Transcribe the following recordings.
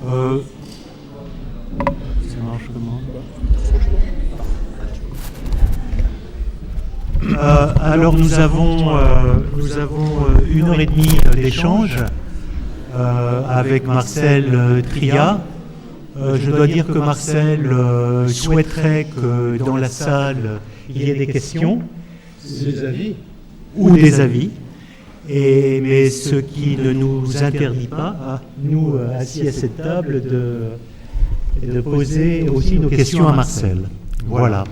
Ça marche comment? Alors nous avons 1h30 d'échange avec Marcel Tria. Je dois dire que Marcel souhaiterait que dans la salle il y ait des questions ou des avis. Mais ce qui ne nous interdit pas, nous assis à cette table, de poser aussi nos questions à Marcel. Voilà.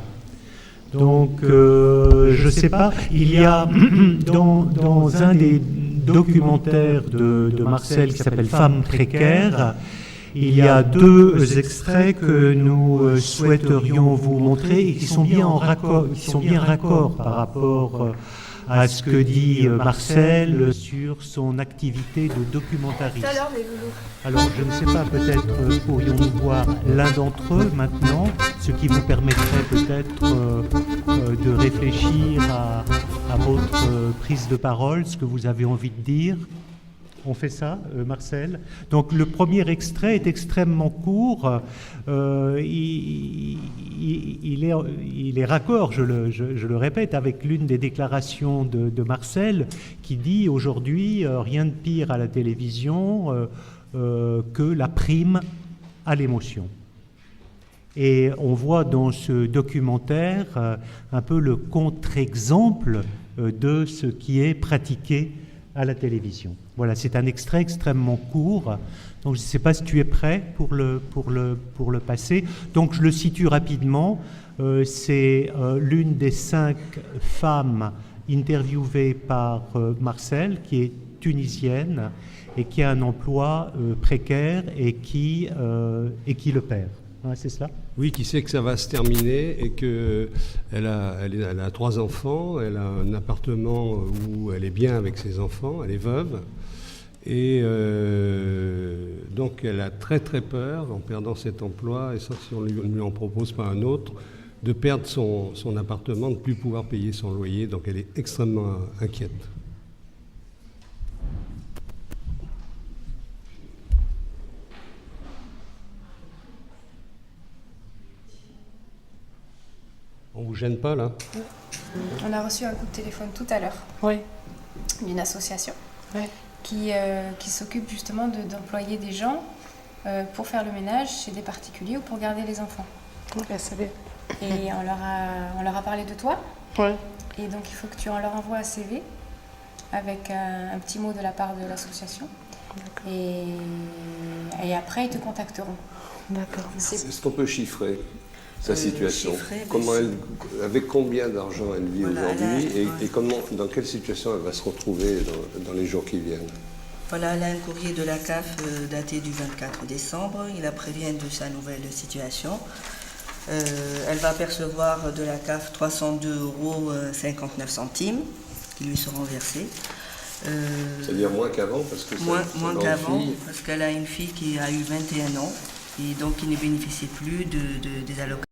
Donc, je ne sais pas, il y a dans un des documentaires de Marcel qui s'appelle Femmes précaires, il y a 2 extraits que nous souhaiterions vous montrer et qui sont bien raccord par rapport à ce que dit Marcel sur son activité de documentariste. Alors, je ne sais pas, peut-être pourrions-nous voir l'un d'entre eux maintenant, ce qui vous permettrait peut-être de réfléchir à votre prise de parole, ce que vous avez envie de dire. On fait ça, Marcel. Donc le premier extrait est extrêmement court. Il est raccord, je le répète, avec l'une des déclarations de Marcel qui dit aujourd'hui rien de pire à la télévision que la prime à l'émotion. Et on voit dans ce documentaire un peu le contre-exemple de ce qui est pratiqué à la télévision. Voilà, c'est un extrait extrêmement court, donc je ne sais pas si tu es prêt pour le passer. Donc je le situe rapidement, c'est l'une des 5 femmes interviewées par Marcel, qui est tunisienne et qui a un emploi précaire et qui le perd. Ouais, c'est cela ? Oui, qui sait que ça va se terminer et qu'elle a 3 enfants, elle a un appartement où elle est bien avec ses enfants, elle est veuve. Et donc elle a très très peur, en perdant cet emploi, et ça si on ne lui en propose pas un autre, de perdre son appartement, de ne plus pouvoir payer son loyer. Donc elle est extrêmement inquiète. On vous gêne pas là? On a reçu un coup de téléphone tout à l'heure. Oui. D'une association. Oui. Qui s'occupe justement d'employer des gens pour faire le ménage chez des particuliers ou pour garder les enfants. Ok, c'est bien. Et on leur a parlé de toi. Oui. Et donc il faut que tu leur envoies un CV avec un petit mot de la part de l'association. Et après ils te contacteront. D'accord. Est-ce qu'on peut chiffrer sa situation? Avec combien d'argent elle vit aujourd'hui et dans quelle situation elle va se retrouver dans les jours qui viennent? Voilà, elle a un courrier de la CAF daté du 24 décembre. Il la prévient de sa nouvelle situation. Elle va percevoir de la CAF 302,59 € qui lui seront versés. C'est-à-dire moins qu'avant parce que moins qu'avant, parce qu'elle a une fille qui a eu 21 ans et donc qui ne bénéficie plus des allocations.